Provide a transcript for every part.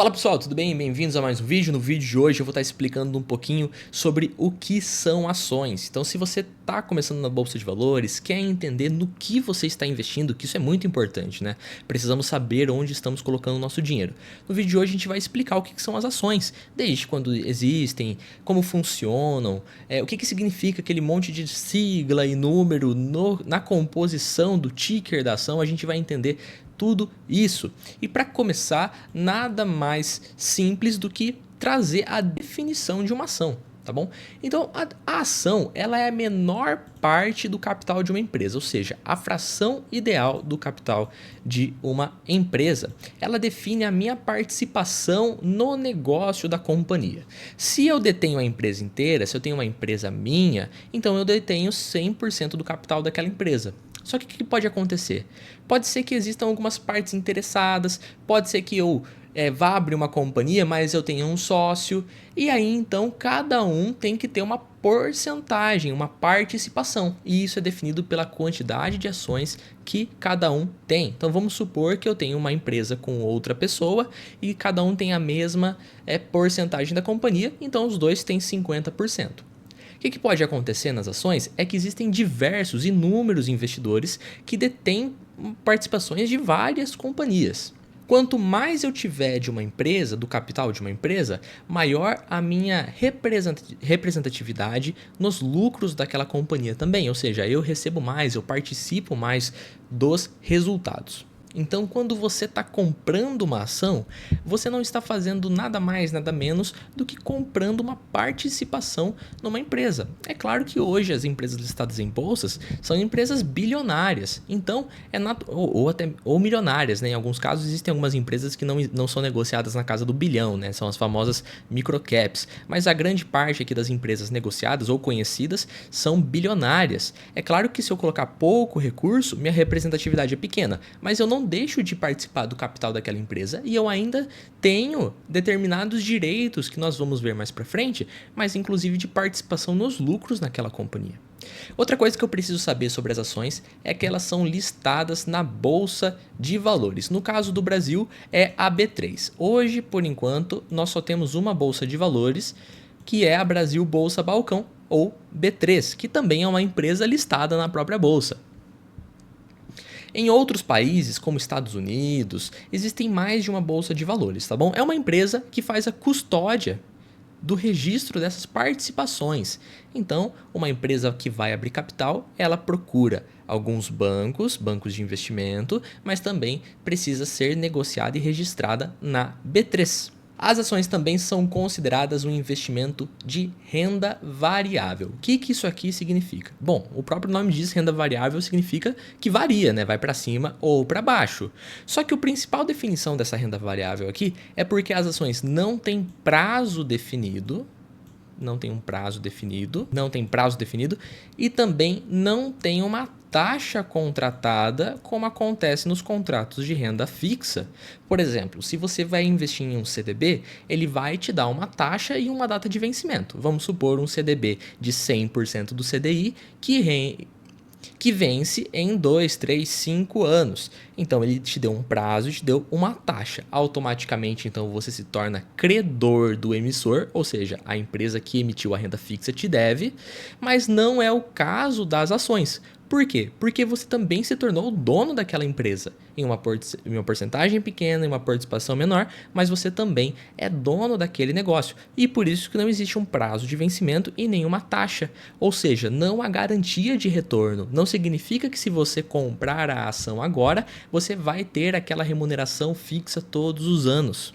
Fala pessoal, tudo bem? Bem-vindos a mais um vídeo. No vídeo de hoje eu vou estar explicando um pouquinho sobre o que são ações. Então se você está começando na Bolsa de Valores, quer entender no que você está investindo, que isso é muito importante, né? Precisamos saber onde estamos colocando o nosso dinheiro. No vídeo de hoje a gente vai explicar o que são as ações, desde quando existem, como funcionam, o que significa aquele monte de sigla e número na composição do ticker da ação. A gente vai entender tudo isso. E para começar, nada mais simples do que trazer a definição de uma ação, tá bom? Então, a ação, ela é a menor parte do capital de uma empresa, ou seja, a fração ideal do capital de uma empresa. Ela define a minha participação no negócio da companhia. Se eu detenho a empresa inteira, se eu tenho uma empresa minha, então eu detenho 100% do capital daquela empresa. Só que o que pode acontecer? Pode ser que existam algumas partes interessadas, pode ser que eu vá abrir uma companhia, mas eu tenha um sócio, e aí então cada um tem que ter uma porcentagem, uma participação, e isso é definido pela quantidade de ações que cada um tem. Então vamos supor que eu tenho uma empresa com outra pessoa e cada um tem a mesma porcentagem da companhia, então os dois têm 50%. O que pode acontecer nas ações é que existem diversos, inúmeros investidores que detêm participações de várias companhias. Quanto mais eu tiver de uma empresa, do capital de uma empresa, maior a minha representatividade nos lucros daquela companhia também. Ou seja, eu recebo mais, eu participo mais dos resultados. Então, quando você está comprando uma ação, você não está fazendo nada mais, nada menos do que comprando uma participação numa empresa. É claro que hoje as empresas listadas em bolsas são empresas bilionárias, então ou milionárias, né? Em alguns casos existem algumas empresas que não são negociadas na casa do bilhão, né? São as famosas microcaps, mas a grande parte aqui das empresas negociadas ou conhecidas são bilionárias. É claro que se eu colocar pouco recurso, minha representatividade é pequena, mas eu não deixo de participar do capital daquela empresa e eu ainda tenho determinados direitos que nós vamos ver mais para frente, mas inclusive de participação nos lucros naquela companhia. Outra coisa que eu preciso saber sobre as ações é que elas são listadas na Bolsa de Valores. No caso do Brasil é a B3. Hoje, por enquanto, nós só temos uma Bolsa de Valores, que é a Brasil Bolsa Balcão, ou B3, que também é uma empresa listada na própria bolsa. Em outros países, como Estados Unidos, existem mais de uma bolsa de valores, tá bom? É uma empresa que faz a custódia do registro dessas participações. Então, uma empresa que vai abrir capital, ela procura alguns bancos de investimento, mas também precisa ser negociada e registrada na B3. As ações também são consideradas um investimento de renda variável. O que isso aqui significa? Bom, o próprio nome diz, renda variável significa que varia, né? Vai para cima ou para baixo. Só que a principal definição dessa renda variável aqui é porque as ações não têm prazo definido, não tem prazo definido e também não tem uma taxa contratada como acontece nos contratos de renda fixa. Por exemplo, se você vai investir em um CDB, ele vai te dar uma taxa e uma data de vencimento. Vamos supor um CDB de 100% do CDI que vence em 2, 3, 5 anos. Então ele te deu um prazo, te deu uma taxa. Automaticamente então você se torna credor do emissor, ou seja, a empresa que emitiu a renda fixa te deve, mas não é o caso das ações. Por quê? Porque você também se tornou o dono daquela empresa em uma porcentagem pequena, em uma participação menor, mas você também é dono daquele negócio. E por isso que não existe um prazo de vencimento e nenhuma taxa. Ou seja, não há garantia de retorno. Não significa que se você comprar a ação agora, você vai ter aquela remuneração fixa todos os anos.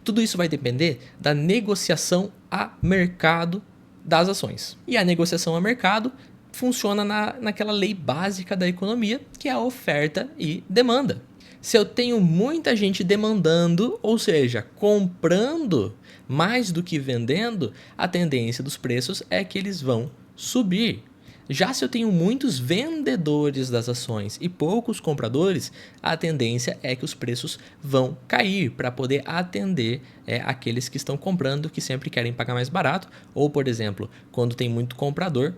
Tudo isso vai depender da negociação a mercado das ações. E a negociação a mercado funciona naquela lei básica da economia, que é a oferta e demanda. Se eu tenho muita gente demandando, ou seja, comprando mais do que vendendo, a tendência dos preços é que eles vão subir. Já se eu tenho muitos vendedores das ações e poucos compradores, a tendência é que os preços vão cair para poder atender aqueles que estão comprando, que sempre querem pagar mais barato, ou, por exemplo, quando tem muito comprador,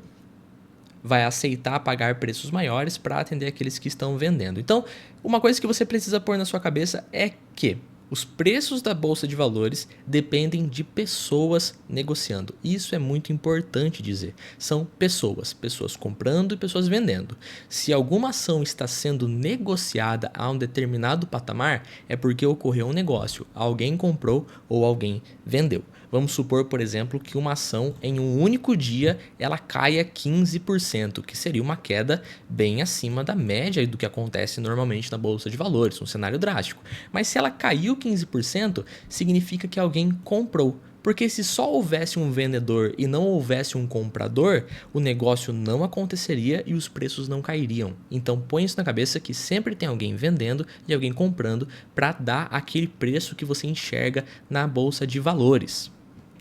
vai aceitar pagar preços maiores para atender aqueles que estão vendendo. Então, uma coisa que você precisa pôr na sua cabeça é que Os preços da bolsa de valores dependem de pessoas negociando. Isso é muito importante dizer. São pessoas comprando e pessoas vendendo. Se alguma ação está sendo negociada a um determinado patamar, é porque ocorreu um negócio. Alguém comprou ou alguém vendeu. Vamos supor, por exemplo, que uma ação em um único dia ela caia 15%, que seria uma queda bem acima da média do que acontece normalmente na bolsa de valores, um cenário drástico. Mas se ela caiu 15%, significa que alguém comprou. Porque se só houvesse um vendedor e não houvesse um comprador, o negócio não aconteceria e os preços não cairiam. Então põe isso na cabeça que sempre tem alguém vendendo e alguém comprando para dar aquele preço que você enxerga na bolsa de valores.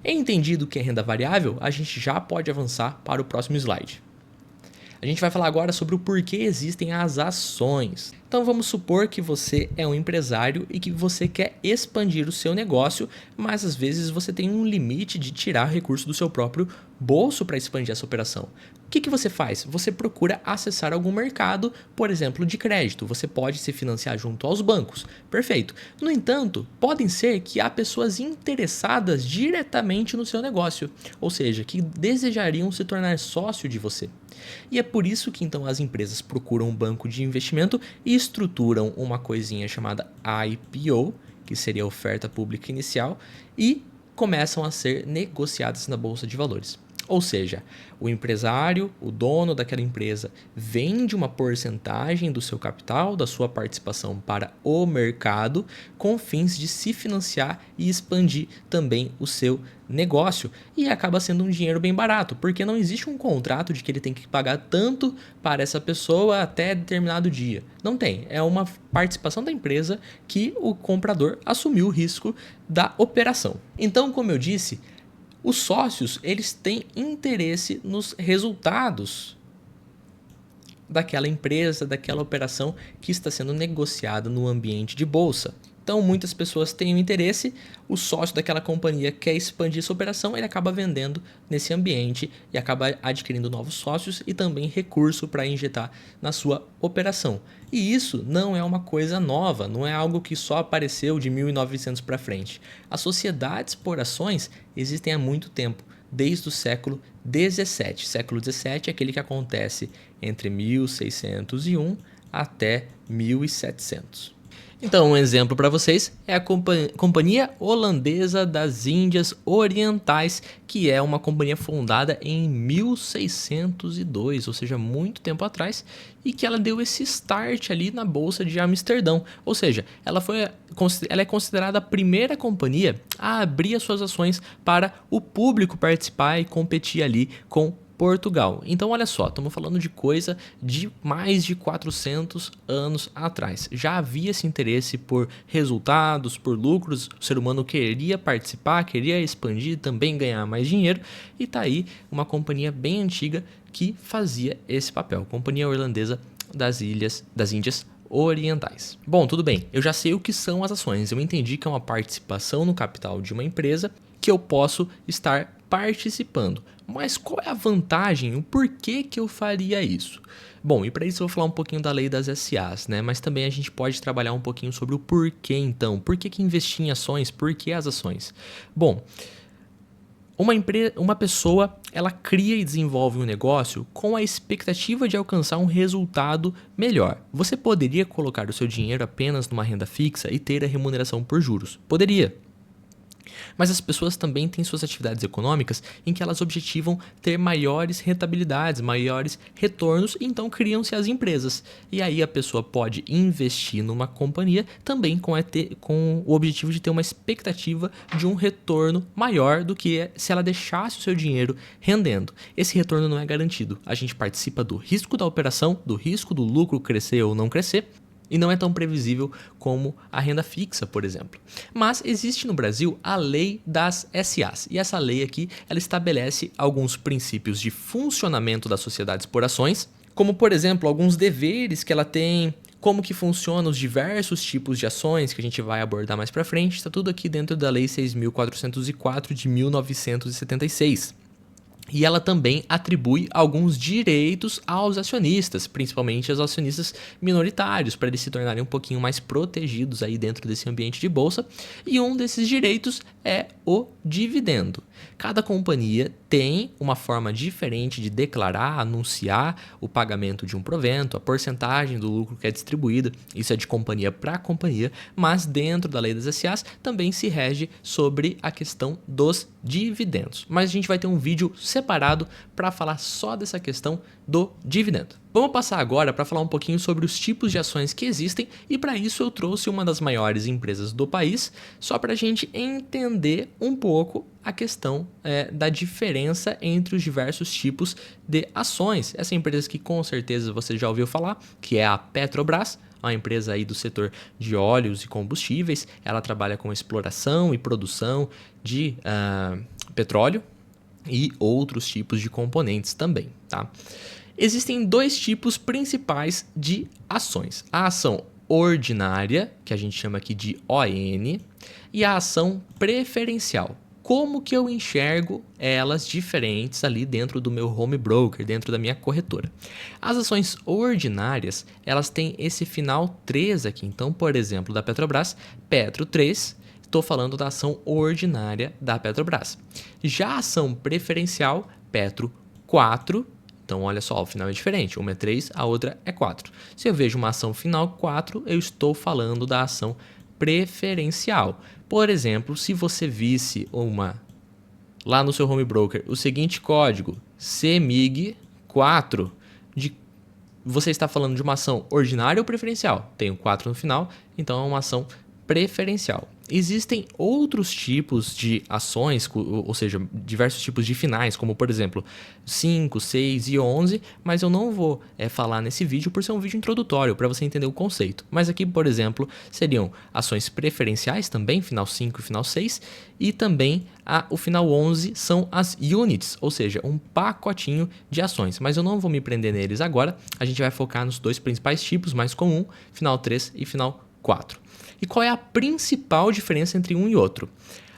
Entendido o que é renda variável, a gente já pode avançar para o próximo slide. A gente vai falar agora sobre o porquê existem as ações. Então vamos supor que você é um empresário e que você quer expandir o seu negócio, mas às vezes você tem um limite de tirar recurso do seu próprio bolso para expandir essa operação. O que você faz? Você procura acessar algum mercado, por exemplo, de crédito. Você pode se financiar junto aos bancos. Perfeito. No entanto, podem ser que há pessoas interessadas diretamente no seu negócio, ou seja, que desejariam se tornar sócio de você. E é por isso que então as empresas procuram um banco de investimento e estruturam uma coisinha chamada IPO, que seria a oferta pública inicial, e começam a ser negociadas na bolsa de valores. Ou seja, o empresário, o dono daquela empresa, vende uma porcentagem do seu capital, da sua participação para o mercado, com fins de se financiar e expandir também o seu negócio. E acaba sendo um dinheiro bem barato, porque não existe um contrato de que ele tem que pagar tanto para essa pessoa até determinado dia. Não tem. É uma participação da empresa que o comprador assumiu o risco da operação. Então, como eu disse, os sócios, eles têm interesse nos resultados daquela empresa, daquela operação que está sendo negociada no ambiente de bolsa. Então, muitas pessoas têm um interesse, o sócio daquela companhia quer expandir essa operação, ele acaba vendendo nesse ambiente e acaba adquirindo novos sócios e também recurso para injetar na sua operação. E isso não é uma coisa nova, não é algo que só apareceu de 1900 para frente. As sociedades por ações existem há muito tempo, desde o século XVII. Século XVII é aquele que acontece entre 1601 até 1700. Então, um exemplo para vocês é a Companhia Holandesa das Índias Orientais, que é uma companhia fundada em 1602, ou seja, muito tempo atrás, e que ela deu esse start ali na Bolsa de Amsterdão. Ou seja, ela é considerada a primeira companhia a abrir as suas ações para o público participar e competir ali com Portugal. Então olha só, estamos falando de coisa de mais de 400 anos atrás. Já havia esse interesse por resultados, por lucros, o ser humano queria participar, queria expandir, também ganhar mais dinheiro, e tá aí uma companhia bem antiga que fazia esse papel, Companhia Holandesa das Índias Orientais. Bom, tudo bem, eu já sei o que são as ações, eu entendi que é uma participação no capital de uma empresa que eu posso estar participando. Mas qual é a vantagem? O porquê que eu faria isso? Bom, e para isso eu vou falar um pouquinho da lei das SAs, né? Mas também a gente pode trabalhar um pouquinho sobre o porquê então. Por que investir em ações? Por que as ações? Bom, uma pessoa, ela cria e desenvolve um negócio com a expectativa de alcançar um resultado melhor. Você poderia colocar o seu dinheiro apenas numa renda fixa e ter a remuneração por juros? Poderia. Mas as pessoas também têm suas atividades econômicas em que elas objetivam ter maiores rentabilidades, maiores retornos, e então criam-se as empresas. E aí a pessoa pode investir numa companhia também com o objetivo de ter uma expectativa de um retorno maior do que se ela deixasse o seu dinheiro rendendo. Esse retorno não é garantido. A gente participa do risco da operação, do risco do lucro crescer ou não crescer, e não é tão previsível como a renda fixa, por exemplo. Mas existe no Brasil a lei das SAs. E essa lei aqui, ela estabelece alguns princípios de funcionamento das sociedades por ações, como, por exemplo, alguns deveres que ela tem, como que funcionam os diversos tipos de ações que a gente vai abordar mais para frente. Está tudo aqui dentro da Lei 6.404 de 1976. E ela também atribui alguns direitos aos acionistas, principalmente aos acionistas minoritários, para eles se tornarem um pouquinho mais protegidos aí dentro desse ambiente de bolsa. E um desses direitos é o dividendo. Cada companhia tem uma forma diferente de declarar, anunciar o pagamento de um provento, a porcentagem do lucro que é distribuída. Isso é de companhia para companhia, mas dentro da lei das SAs também se rege sobre a questão dos dividendos. Mas a gente vai ter um vídeo separado para falar só dessa questão do dividendo. Vamos passar agora para falar um pouquinho sobre os tipos de ações que existem, e para isso eu trouxe uma das maiores empresas do país, só para a gente entender um pouco a questão da diferença entre os diversos tipos de ações. Essa empresa que com certeza você já ouviu falar, que é a Petrobras, uma empresa aí do setor de óleos e combustíveis. Ela trabalha com exploração e produção de petróleo e outros tipos de componentes também, tá? Existem dois tipos principais de ações: a ação ordinária, que a gente chama aqui de ON, e a ação preferencial. Como que eu enxergo elas diferentes ali dentro do meu home broker, dentro da minha corretora? As ações ordinárias, elas têm esse final 3 aqui. Então, por exemplo, da Petrobras, Petro 3, estou falando da ação ordinária da Petrobras. Já a ação preferencial, Petro 4, então olha só, o final é diferente, uma é 3, a outra é 4. Se eu vejo uma ação final 4, eu estou falando da ação preferencial. Por exemplo, se você visse lá no seu home broker o seguinte código, CMIG4, você está falando de uma ação ordinária ou preferencial? Tem o 4 no final, então é uma ação preferencial. Existem outros tipos de ações, ou seja, diversos tipos de finais, como por exemplo 5, 6 e 11, mas eu não vou falar nesse vídeo por ser um vídeo introdutório para você entender o conceito. Mas aqui, por exemplo, seriam ações preferenciais também, final 5 e final 6, e também o final 11 são as units, ou seja, um pacotinho de ações. Mas eu não vou me prender neles agora, a gente vai focar nos dois principais tipos mais comum, final 3 e final 4. E qual é a principal diferença entre um e outro?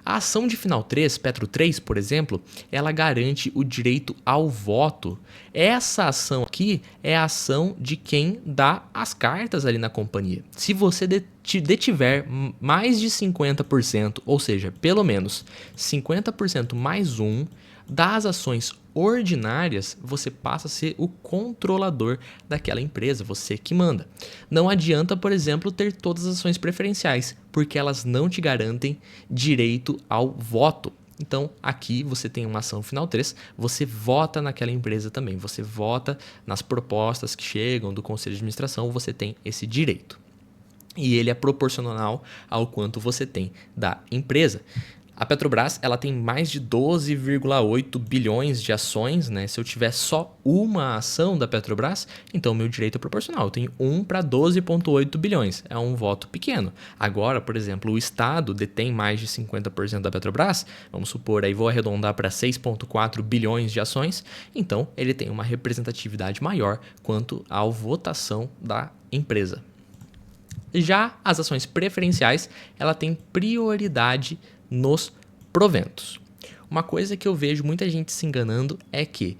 A ação de final 3, Petro 3, por exemplo, ela garante o direito ao voto. Essa ação aqui é a ação de quem dá as cartas ali na companhia. Se você detiver mais de 50%, ou seja, pelo menos 50% mais um das ações ordinárias, você passa a ser o controlador daquela empresa, você que manda. Não adianta, por exemplo, ter todas as ações preferenciais, porque elas não te garantem direito ao voto. Então, aqui você tem uma ação final 3, você vota naquela empresa também, você vota nas propostas que chegam do conselho de administração, você tem esse direito. E ele é proporcional ao quanto você tem da empresa. A Petrobras, ela tem mais de 12,8 bilhões de ações, né? Se eu tiver só uma ação da Petrobras, então meu direito é proporcional. Eu tenho 1 para 12,8 bilhões. É um voto pequeno. Agora, por exemplo, o Estado detém mais de 50% da Petrobras, vamos supor, aí vou arredondar para 6,4 bilhões de ações, então ele tem uma representatividade maior quanto à votação da empresa. Já as ações preferenciais, ela tem prioridade nos proventos. Uma coisa que eu vejo muita gente se enganando é que,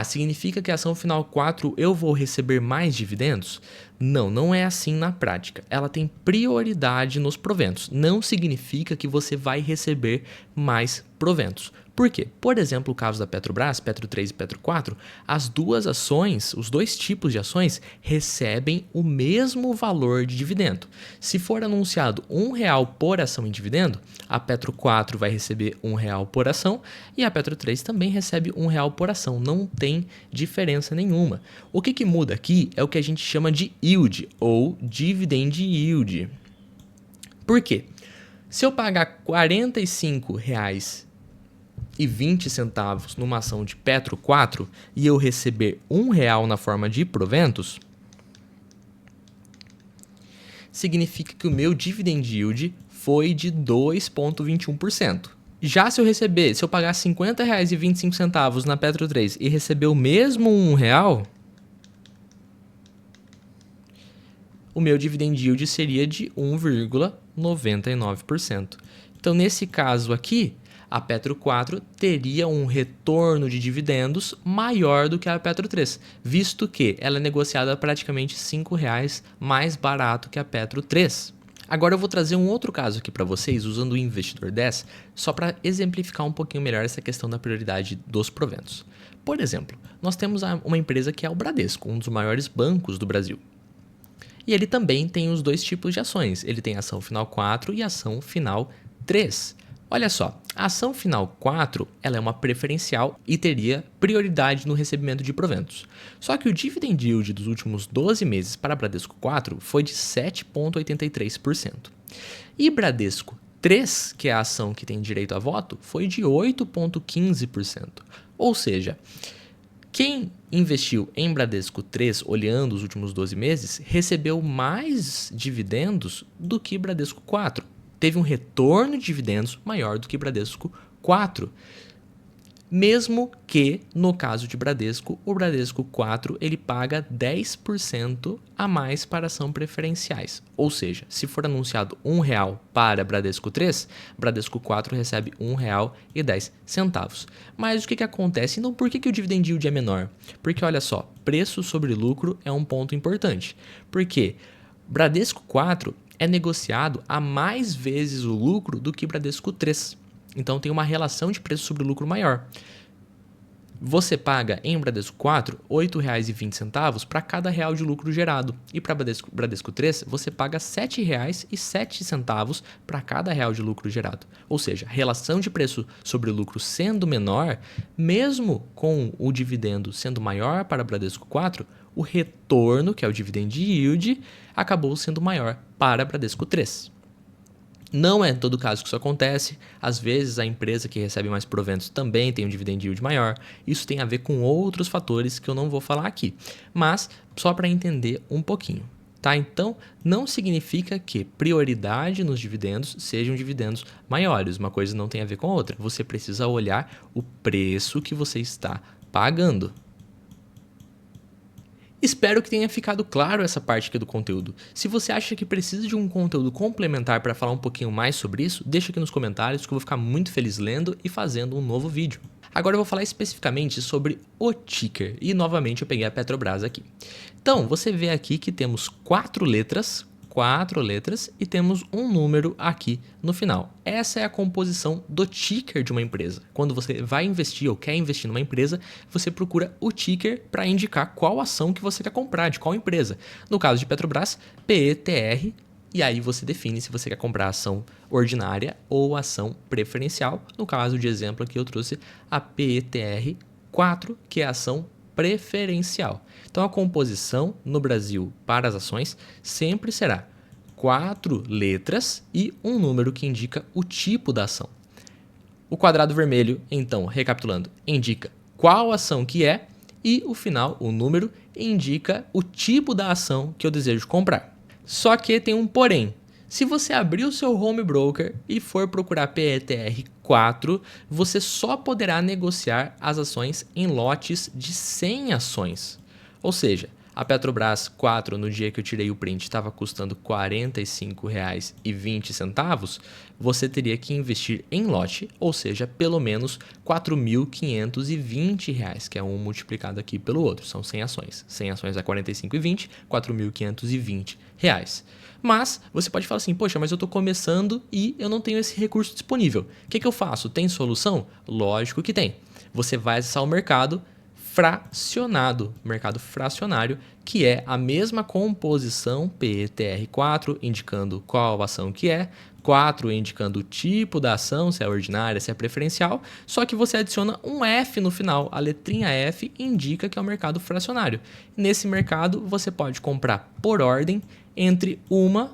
significa que a ação final 4 eu vou receber mais dividendos? Não, não é assim na prática. Ela tem prioridade nos proventos. Não significa que você vai receber mais proventos. Por quê? Por exemplo, o caso da Petrobras, Petro 3 e Petro 4, as duas ações, os dois tipos de ações, recebem o mesmo valor de dividendo. Se for anunciado R$1 por ação em dividendo, a Petro 4 vai receber R$1 por ação e a Petro 3 também recebe R$1 por ação. Não tem diferença nenhuma. O que muda aqui é o que a gente chama de yield ou dividend yield. Por quê? Se eu pagar R$45,20 numa ação de Petro 4 e eu receber R$1 na forma de proventos, significa que o meu dividend yield foi de 2,21%. Já se eu pagar R$50,25 na Petro 3 e receber o mesmo R$1, o meu dividend yield seria de 1,99%. Então, nesse caso aqui, a Petro 4 teria um retorno de dividendos maior do que a Petro 3, visto que ela é negociada praticamente R$ 5,00 mais barato que a Petro 3. Agora eu vou trazer um outro caso aqui para vocês, usando o Investidor 10, só para exemplificar um pouquinho melhor essa questão da prioridade dos proventos. Por exemplo, nós temos uma empresa que é o Bradesco, um dos maiores bancos do Brasil. E ele também tem os dois tipos de ações. Ele tem ação final 4 e ação final 3. Olha só, a ação final 4 ela é uma preferencial e teria prioridade no recebimento de proventos. Só que o dividend yield dos últimos 12 meses para Bradesco 4 foi de 7,83%. E Bradesco 3, que é a ação que tem direito a voto, foi de 8,15%. Ou seja, quem investiu em Bradesco 3, olhando os últimos 12 meses, recebeu mais dividendos do que Bradesco 4. Teve um retorno de dividendos maior do que Bradesco 4. Mesmo que, no caso de Bradesco, o Bradesco 4 ele paga 10% a mais para ação preferenciais. Ou seja, se for anunciado R$ 1,00 para Bradesco 3, Bradesco 4 recebe R$ 1,10. Mas o que acontece? Então, por que o dividend yield é menor? Porque, olha só, preço sobre lucro é um ponto importante. Porque Bradesco 4 é negociado a mais vezes o lucro do que Bradesco 3. Então tem uma relação de preço sobre lucro maior. Você paga em Bradesco 4 R$ 8,20 para cada real de lucro gerado. E para Bradesco 3 você paga R$ 7,07 para cada real de lucro gerado. Ou seja, a relação de preço sobre lucro sendo menor, mesmo com o dividendo sendo maior para Bradesco 4, o retorno, que é o dividend yield, acabou sendo maior para Bradesco 3. Não é em todo caso que isso acontece, às vezes a empresa que recebe mais proventos também tem um dividend yield maior, isso tem a ver com outros fatores que eu não vou falar aqui, mas só para entender um pouquinho, tá? Então não significa que prioridade nos dividendos sejam dividendos maiores, uma coisa não tem a ver com a outra, você precisa olhar o preço que você está pagando. Espero que tenha ficado claro essa parte aqui do conteúdo. Se você acha que precisa de um conteúdo complementar para falar um pouquinho mais sobre isso, deixa aqui nos comentários que eu vou ficar muito feliz lendo e fazendo um novo vídeo. Agora eu vou falar especificamente sobre o ticker e novamente eu peguei a Petrobras aqui. Então você vê aqui que temos quatro letras e temos um número aqui no final. Essa é a composição do ticker de uma empresa. Quando você vai investir ou quer investir numa empresa, você procura o ticker para indicar qual ação que você quer comprar, de qual empresa. No caso de Petrobras, PETR, e aí você define se você quer comprar ação ordinária ou ação preferencial. No caso de exemplo aqui eu trouxe a PETR 4, que é a ação preferencial. Então a composição no Brasil para as ações sempre será 4 letras e um número que indica o tipo da ação. O quadrado vermelho, então, recapitulando, indica qual ação que é e o final, o número, indica o tipo da ação que eu desejo comprar. Só que tem um porém. Se você abrir o seu home broker e for procurar PETR 4, você só poderá negociar as ações em lotes de 100 ações. Ou seja, a Petrobras 4, no dia que eu tirei o print, estava custando R$ 45,20, você teria que investir em lote, ou seja, pelo menos R$ 4.520, que é um multiplicado aqui pelo outro, são 100 ações. 100 ações é R$ 45,20, R$ 4.520. Mas você pode falar assim, poxa, mas eu estou começando e eu não tenho esse recurso disponível. O que eu faço? Tem solução? Lógico que tem. Você vai acessar o mercado fracionário, que é a mesma composição PETR4, indicando qual ação que é, 4 indicando o tipo da ação, se é ordinária, se é preferencial, só que você adiciona um F no final, a letrinha F indica que é o mercado fracionário. Nesse mercado você pode comprar por ordem entre 1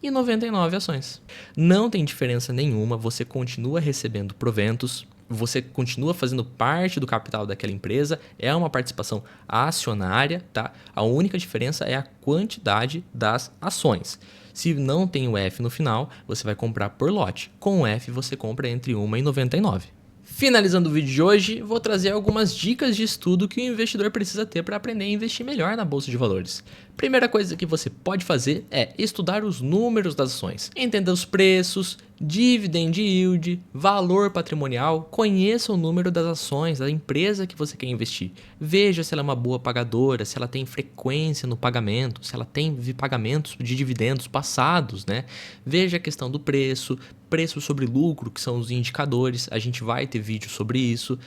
e 99 ações. Não tem diferença nenhuma, você continua recebendo proventos, você continua fazendo parte do capital daquela empresa, é uma participação acionária, tá? A única diferença é a quantidade das ações. Se não tem o F no final, você vai comprar por lote. Com o F você compra entre 1 e 99. Finalizando o vídeo de hoje, vou trazer algumas dicas de estudo que o investidor precisa ter para aprender a investir melhor na bolsa de valores. Primeira coisa que você pode fazer é estudar os números das ações, entender os preços, dividend yield, valor patrimonial, conheça o número das ações da empresa que você quer investir. Veja se ela é uma boa pagadora, se ela tem frequência no pagamento, se ela tem pagamentos de dividendos passados, né? Veja a questão do preço, preço sobre lucro, que são os indicadores, a gente vai ter vídeo sobre isso.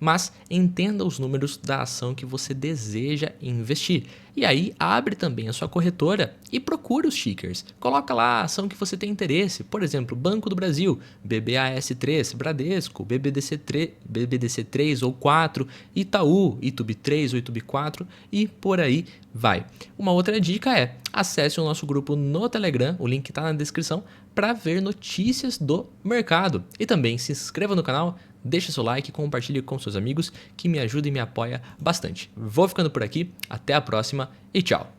Mas entenda os números da ação que você deseja investir. E aí abre também a sua corretora e procure os tickers. Coloca lá a ação que você tem interesse. Por exemplo, Banco do Brasil, BBAS3, Bradesco, BBDC3 ou 4, Itaú, ITUB3 ou ITUB4 e por aí vai. Uma outra dica é acesse o nosso grupo no Telegram, o link está na descrição, para ver notícias do mercado. E também se inscreva no canal, deixa seu like, compartilhe com seus amigos, que me ajuda e me apoia bastante. Vou ficando por aqui, até a próxima e tchau!